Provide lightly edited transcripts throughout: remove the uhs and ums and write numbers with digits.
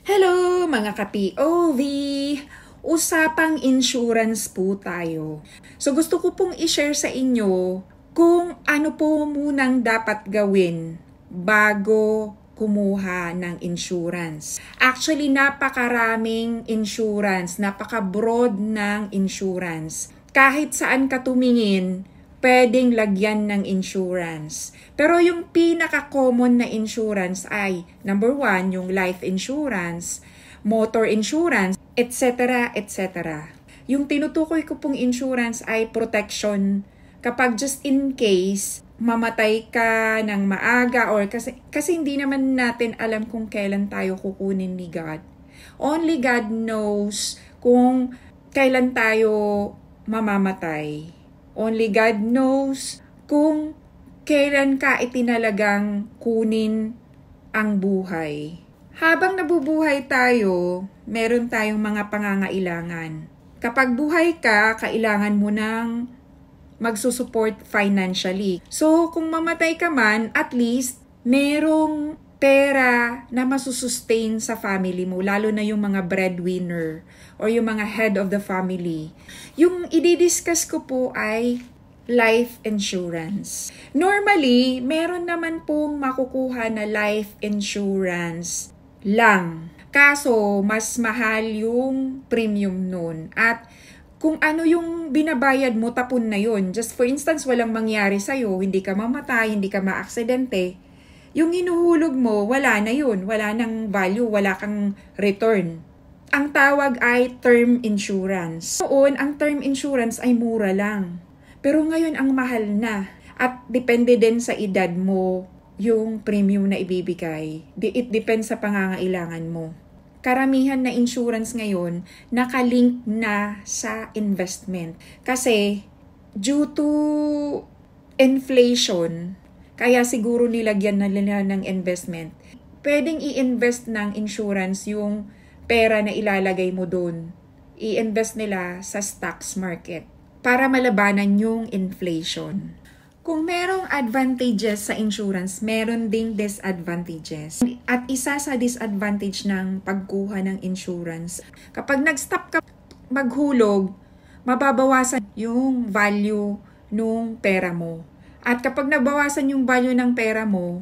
Hello mga ka-POV! Usapang insurance po tayo. So gusto ko pong i-share sa inyo kung ano po munang dapat gawin bago kumuha ng insurance. Actually, napakaraming insurance, napaka-broad ng insurance. Kahit saan ka tumingin, pwedeng lagyan ng insurance. Pero yung pinaka-common na insurance ay, number 1, yung life insurance, motor insurance, etc. etc. Yung tinutukoy ko pong insurance ay protection kapag just in case mamatay ka ng maaga or kasi hindi naman natin alam kung kailan tayo kukunin ni God. Only God knows kung kailan tayo mamamatay. Only God knows kung kailan ka itinalagang kunin ang buhay. Habang nabubuhay tayo, meron tayong mga pangangailangan. Kapag buhay ka, kailangan mo ng magsusupport financially. So, kung mamatay ka man, at least merong pera na masusustain sa family mo, lalo na yung mga breadwinner or yung mga head of the family. Yung i-discuss ko po ay life insurance. Normally, meron naman pong makukuha na life insurance lang. Kaso, mas mahal yung premium nun. At kung ano yung binabayad mo, tapon na yun. Just for instance, walang mangyari sa'yo, hindi ka mamatay, hindi ka maaksidente. Yung hinuhulog mo, wala na yun. Wala nang value, wala kang return. Ang tawag ay term insurance. Noon, ang term insurance ay mura lang. Pero ngayon, ang mahal na. At depende din sa edad mo yung premium na ibibigay. It depends sa pangangailangan mo. Karamihan na insurance ngayon, nakalink na sa investment. Kasi, due to inflation, kaya siguro nilagyan na nila ng investment. Pwedeng i-invest ng insurance yung pera na ilalagay mo doon. I-invest nila sa stocks market para malabanan yung inflation. Kung merong advantages sa insurance, meron ding disadvantages. At isa sa disadvantage ng pagkuha ng insurance, kapag nag-stop ka maghulog, mababawasan yung value nung pera mo. At kapag nabawasan yung value ng pera mo,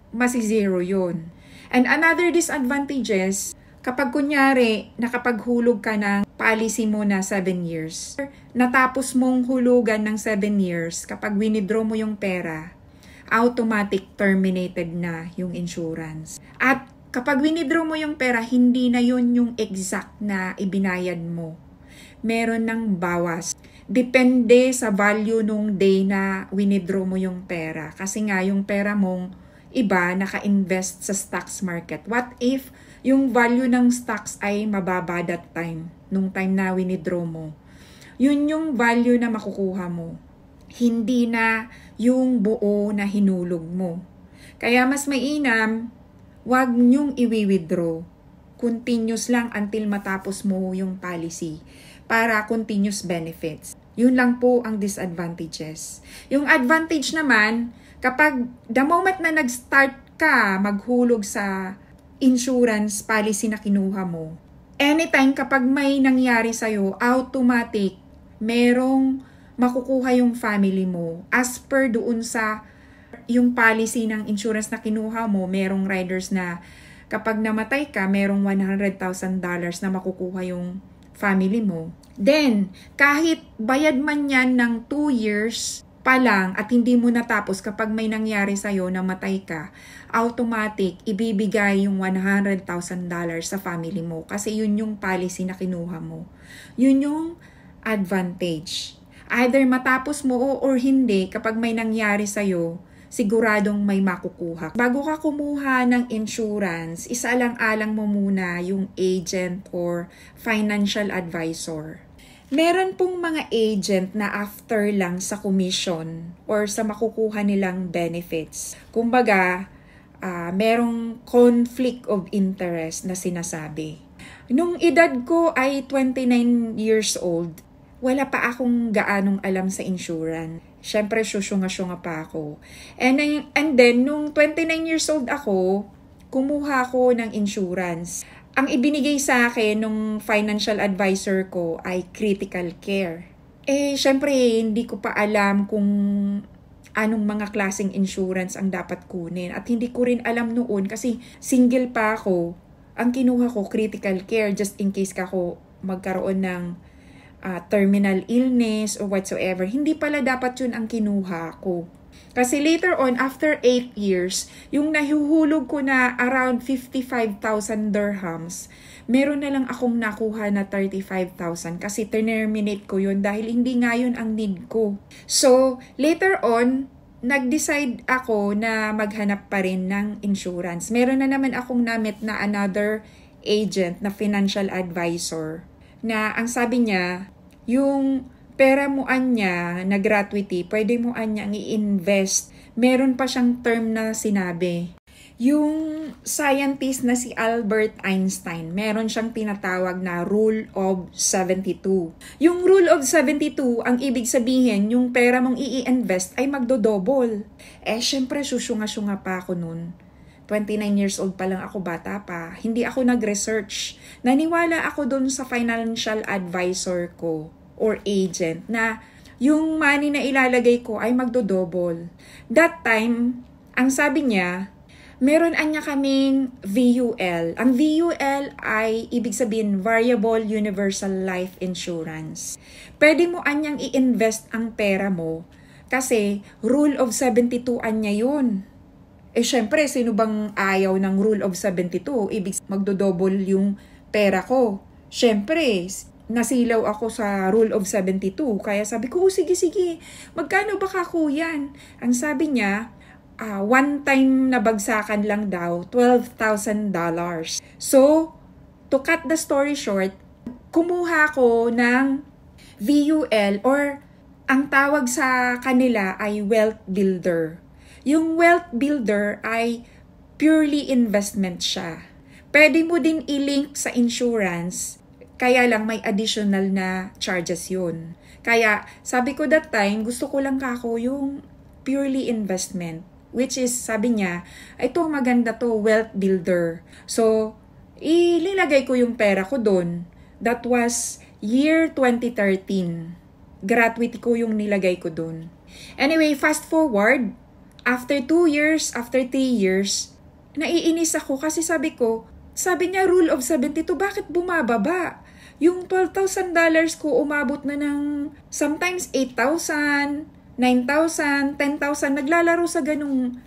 masi-zero yun. And another disadvantages, kapag kunyari nakapaghulog ka ng policy mo na 7 years, natapos mong hulugan ng 7 years, kapag winidraw mo yung pera, automatic terminated na yung insurance. At kapag winidraw mo yung pera, hindi na yun yung exact na ibinayad mo. Meron ng bawas. Depende sa value nung day na winidraw mo yung pera. Kasi nga yung pera mong iba naka-invest sa stocks market. What if yung value ng stocks ay mababa that time, nung time na winidraw mo? Yun yung value na makukuha mo. Hindi na yung buo na hinulog mo. Kaya mas mainam, wag nyong i-withdraw. Continuous lang until matapos mo yung policy para continuous benefits. Yun lang po ang disadvantages. Yung advantage naman, kapag the moment na nag-start ka maghulog sa insurance policy na kinuha mo, anytime kapag may nangyari sa'yo, automatic, merong makukuha yung family mo. As per doon sa yung policy ng insurance na kinuha mo, merong riders na kapag namatay ka, merong $100,000 na makukuha yung family mo. Then, kahit bayad man yan ng 2 years pa lang at hindi mo natapos, kapag may nangyari sa'yo na matay ka, automatic, ibibigay yung $100,000 sa family mo. Kasi yun yung policy na kinuha mo. Yun yung advantage. Either matapos mo or hindi, kapag may nangyari sa'yo, siguradong may makukuha. Bago ka kumuha ng insurance, isaalang-alang mo muna yung agent or financial advisor. Meron pong mga agent na after lang sa commission or sa makukuha nilang benefits. Kumbaga, merong conflict of interest na sinasabi. Nung edad ko ay 29 years old, wala pa akong gaanong alam sa insurance. Siyempre, syunga-syunga pa ako. And then, nung 29 years old ako, kumuha ako ng insurance. ang ibinigay sa akin nung financial advisor ko ay critical care. Syempre, hindi ko pa alam kung anong mga klaseng insurance ang dapat kunin. At hindi ko rin alam noon kasi single pa ako. Ang kinuha ko, critical care, just in case ako magkaroon ng terminal illness or whatsoever. Hindi pala dapat yun ang kinuha ko. Kasi later on, after 8 years, yung nahuhulog ko na around 55,000 dirhams, meron na lang akong nakuha na 35,000 kasi terminate ko yun dahil hindi nga yun ang need ko. So, later on, nag-decide ako na maghanap pa rin ng insurance. Meron na naman akong namit na another agent na financial advisor na ang sabi niya, yung pera mo anya na gratuity, pwede mo anyang i-invest. Meron pa siyang term na sinabi. Yung scientist na si Albert Einstein, meron siyang tinatawag na Rule of 72. Yung Rule of 72, ang ibig sabihin, yung pera mong i-invest ay magdodouble. Syempre, susunga-sunga pa ako nun. 29 years old pa lang ako, bata pa. Hindi ako nag-research. Naniwala ako dun sa financial advisor ko or agent na yung money na ilalagay ko ay magdodouble. That time, ang sabi niya, meron anya kaming VUL. Ang VUL ay ibig sabihin Variable Universal Life Insurance. Pwede mo anyang i-invest ang pera mo kasi Rule of 72 anya yun. Syempre, sino bang ayaw ng Rule of 72? Ibig magdodouble yung pera ko. Syempre, nasilaw ako sa Rule of 72. Kaya sabi ko, sige, magkano ba kako yan? Ang sabi niya, one time na bagsakan lang daw, $12,000. So, to cut the story short, kumuha ko ng VUL or ang tawag sa kanila ay wealth builder. Yung wealth builder ay purely investment siya. Pwede mo din i-link sa insurance, kaya lang may additional na charges yun. Kaya sabi ko that time, gusto ko lang kako yung purely investment. Which is, sabi niya, ito maganda to, wealth builder. So, ililagay ko yung pera ko doon. That was year 2013. Gratuity ko yung nilagay ko doon. Anyway, fast forward, after 2 years, after 3 years, naiinis ako kasi sabi niya Rule of 72, bakit bumababa? Yung $12,000 ko umabot na ng sometimes 8,000, 9,000, 10,000, naglalaro sa ganung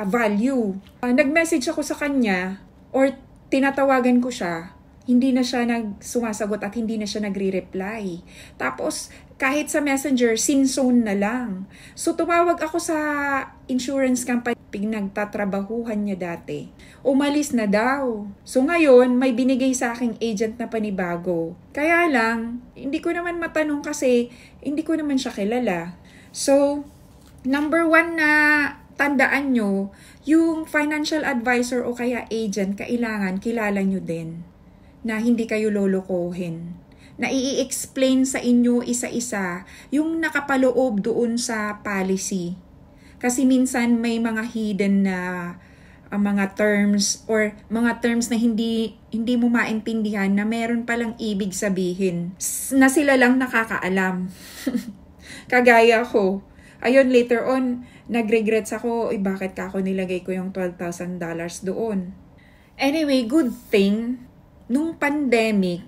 value. Nag-message ako sa kanya or tinatawagan ko siya, hindi na siya sumasagot at hindi na siya nagre-reply. Tapos, kahit sa messenger, sin-zone na lang. So, tumawag ako sa insurance company, pinagtatrabahuhan niya dati. Umalis na daw. So, ngayon, may binigay sa aking agent na panibago. Kaya lang, hindi ko naman matanong kasi hindi ko naman siya kilala. So, number 1 na tandaan nyo, yung financial advisor o kaya agent, kailangan kilala nyo din na hindi kayo lolokohin. Na i-explain sa inyo isa-isa yung nakapaloob doon sa policy. Kasi minsan may mga hidden na mga terms or mga terms na hindi mo maintindihan na meron palang ibig sabihin na sila lang nakakaalam. Kagaya ko. Ayun, later on, nag-regrets ako, bakit ka ako nilagay ko yung $12,000 doon. Anyway, good thing, nung pandemic,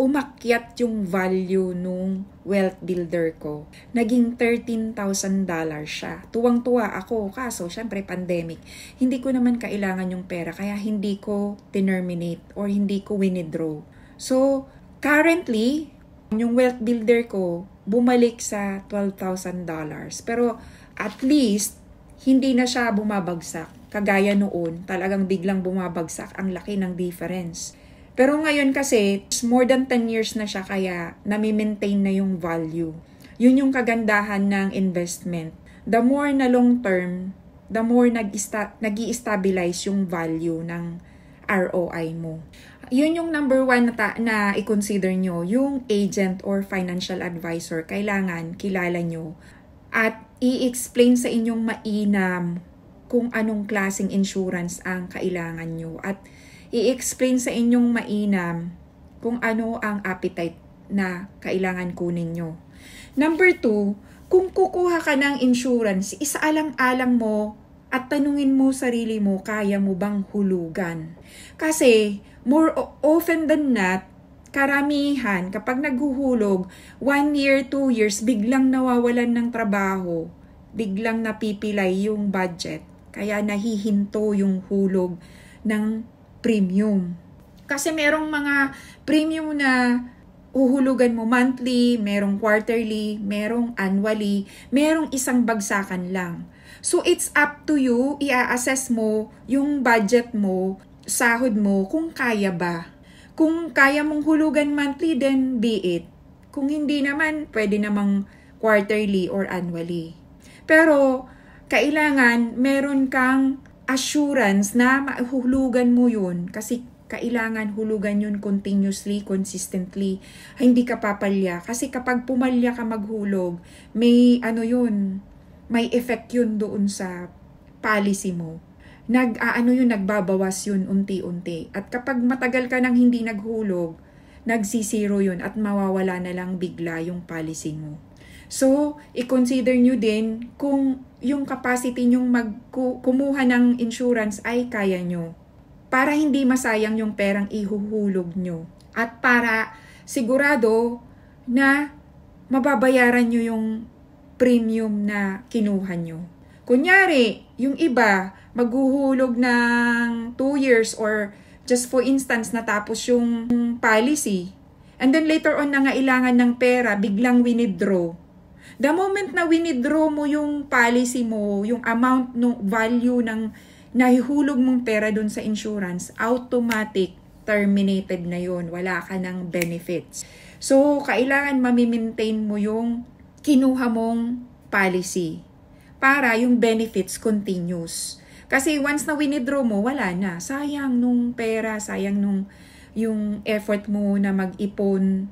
umakyat yung value nung wealth builder ko. Naging $13,000 siya. Tuwang-tuwa ako, kaso syempre pandemic. Hindi ko naman kailangan yung pera, kaya hindi ko terminate or hindi ko withdraw. So, currently, yung wealth builder ko, bumalik sa $12,000. Pero at least, hindi na siya bumabagsak. Kagaya noon, talagang biglang bumabagsak. Ang laki ng difference. Pero ngayon kasi, more than 10 years na siya kaya nami-maintain na yung value. Yun yung kagandahan ng investment. The more na long term, the more nag-i-stabilize yung value ng ROI mo. Yun yung number 1 na i-consider nyo, yung agent or financial advisor. Kailangan kilala nyo at i-explain sa inyong mainam kung anong klaseng insurance ang kailangan nyo. At I-explain sa inyong mainam kung ano ang appetite na kailangan kunin nyo. Number 2, kung kukuha ka ng insurance, isaalang-alang mo at tanungin mo sarili mo, kaya mo bang hulugan? Kasi more often than not, karamihan kapag naghuhulog, 1 year, 2 years, biglang nawawalan ng trabaho, biglang napipilay yung budget, kaya nahihinto yung hulog ng premium. Kasi merong mga premium na uhulugan mo monthly, merong quarterly, merong annually, merong isang bagsakan lang. So it's up to you, i-assess mo yung budget mo, sahod mo, kung kaya ba. Kung kaya mong hulugan monthly, then be it. Kung hindi naman, pwede namang quarterly or annually. Pero kailangan meron kang assurance na mahulugan mo yun kasi kailangan hulugan yun continuously, consistently. Hindi ka papalya. Kasi kapag pumalya ka maghulog, may may effect yun doon sa policy mo. Nagbabawas yun unti-unti. At kapag matagal ka nang hindi naghulog, nagsisiro yun at mawawala na lang bigla yung policy mo. So, i-consider nyo din kung yung capacity nyong kumuha ng insurance ay kaya nyo. Para hindi masayang yung perang ihuhulog nyo. At para sigurado na mababayaran nyo yung premium na kinuha nyo. Kunyari, yung iba, maghuhulog ng 2 years or just for instance, natapos yung policy. And then later on, nangailangan ng pera, biglang winidraw. The moment na winidraw mo yung policy mo, yung amount, no value ng nahihulog mong pera dun sa insurance, automatic terminated na yun. Wala ka ng benefits. So, kailangan mamimaintain mo yung kinuha mong policy para yung benefits continues. Kasi once na winidraw mo, wala na. Sayang nung pera, sayang nung yung effort mo na mag-ipon.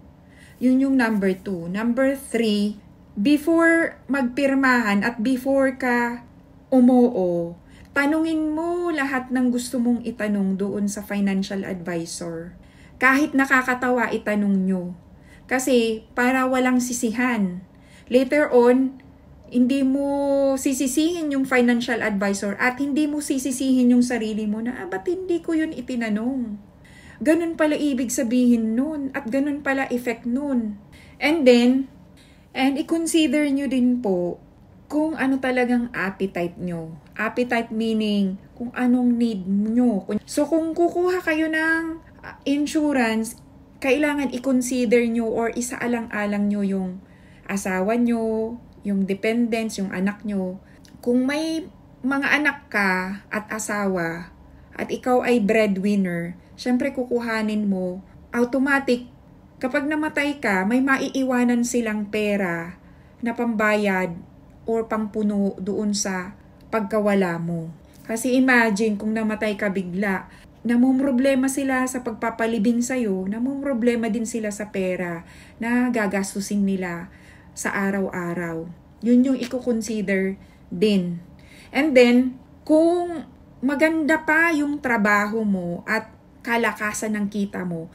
Yun yung number 2. Number 3, before magpirmahan at before ka umuo, tanungin mo lahat ng gusto mong itanong doon sa financial advisor. Kahit nakakatawa, itanong nyo. Kasi para walang sisihan. Later on, hindi mo sisisihin yung financial advisor at hindi mo sisisihin yung sarili mo na, ba't hindi ko yun itinanong? Ganun pala ibig sabihin nun at ganun pala effect nun. And i-consider nyo din po kung ano talagang appetite nyo. Appetite meaning kung anong need nyo. So kung kukuha kayo ng insurance, kailangan i-consider nyo or isaalang-alang nyo yung asawa nyo, yung dependents, yung anak nyo. Kung may mga anak ka at asawa at ikaw ay breadwinner, syempre kukuhanin mo, automatic, kapag namatay ka, may maiiwanan silang pera na pambayad or pangpuno doon sa pagkawala mo. Kasi imagine kung namatay ka bigla, namumroblema sila sa pagpapalibing sa'yo, namumroblema din sila sa pera na gagastusin nila sa araw-araw. Yun yung i-consider din. And then, kung maganda pa yung trabaho mo at kalakasan ng kita mo,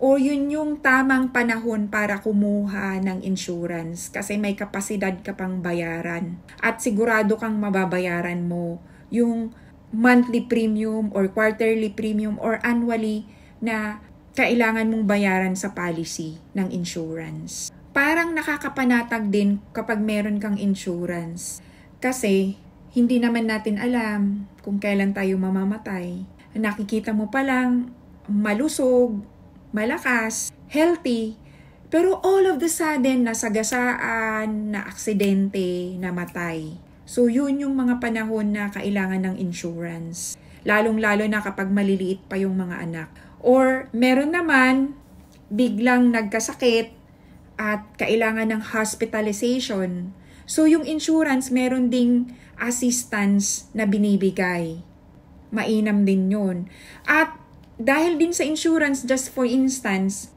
o yun yung tamang panahon para kumuha ng insurance kasi may kapasidad ka pang bayaran at sigurado kang mababayaran mo yung monthly premium or quarterly premium or annually na kailangan mong bayaran sa policy ng insurance. Parang nakakapanatag din kapag meron kang insurance. Kasi hindi naman natin alam kung kailan tayo mamamatay. Nakikita mo pa lang malusog, malakas, healthy, pero all of the sudden nasagasaan, na aksidente, namatay. So yun yung mga panahon na kailangan ng insurance. Lalong-lalo na kapag maliliit pa yung mga anak. Or meron naman biglang nagkasakit at kailangan ng hospitalization. So yung insurance meron ding assistance na binibigay. Mainam din yun. At dahil din sa insurance, just for instance,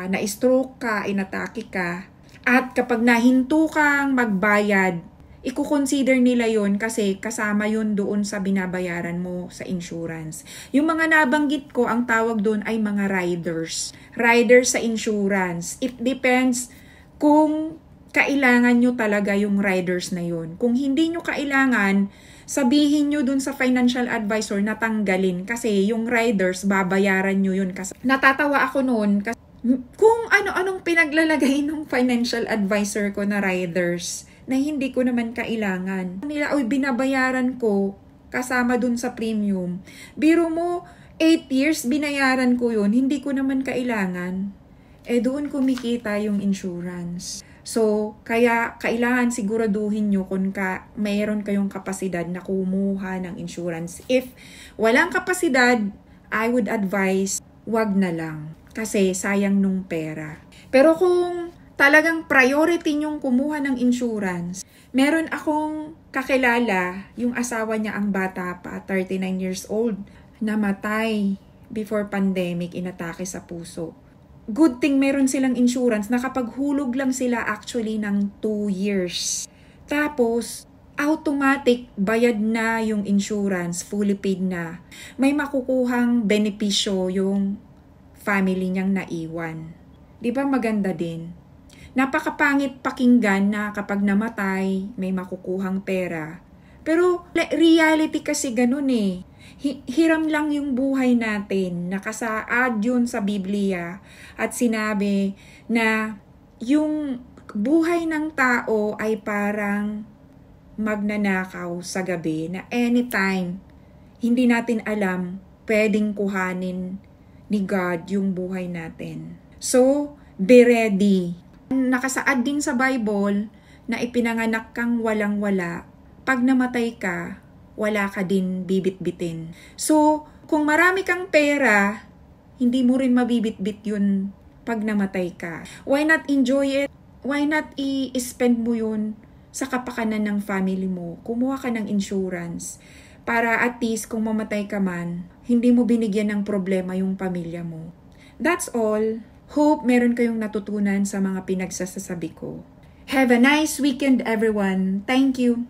na-stroke ka, inatake ka, at kapag nahinto kang magbayad, iko-consider nila yon kasi kasama yon doon sa binabayaran mo sa insurance. Yung mga nabanggit ko, ang tawag doon ay mga riders. Riders sa insurance. It depends kung kailangan nyo talaga yung riders na yon. Kung hindi nyo kailangan, sabihin nyo dun sa financial advisor na tanggalin kasi yung riders, babayaran nyo yun. Kasi natatawa ako noon kasi kung ano-anong pinaglalagay ng financial advisor ko na riders na hindi ko naman kailangan. Nila, binabayaran ko kasama dun sa premium. Biro mo, 8 years binayaran ko yun, hindi ko naman kailangan. Doon kumikita yung insurance. So, kaya kailangan siguraduhin nyo kung mayroon kayong kapasidad na kumuha ng insurance. If walang kapasidad, I would advise, wag na lang. Kasi sayang nung pera. Pero kung talagang priority nyong kumuha ng insurance, meron akong kakilala, yung asawa niya ang bata pa, 39 years old, namatay before pandemic, inatake sa puso. Good thing meron silang insurance, nakapaghulog lang sila actually ng 2 years. Tapos, automatic bayad na yung insurance, fully paid na. May makukuhang benepisyo yung family niyang naiwan. Di ba maganda din? Napakapangit pakinggan na kapag namatay, may makukuhang pera. Pero reality kasi ganun eh. Hiram lang yung buhay natin. Nakasaad yun sa Biblia at sinabi na yung buhay ng tao ay parang magnanakaw sa gabi na anytime hindi natin alam pwedeng kuhanin ni God yung buhay natin. So, be ready. Nakasaad din sa Bible na ipinanganak kang walang-wala. Pag namatay ka, wala ka din bibit-bitin. So, kung marami kang pera, hindi mo rin mabibit-bit yun pag namatay ka. Why not enjoy it? Why not i-spend mo yun sa kapakanan ng family mo? Kumuha ka ng insurance para at least kung mamatay ka man, hindi mo binigyan ng problema yung pamilya mo. That's all. Hope meron kayong natutunan sa mga pinagsasabi ko. Have a nice weekend everyone. Thank you.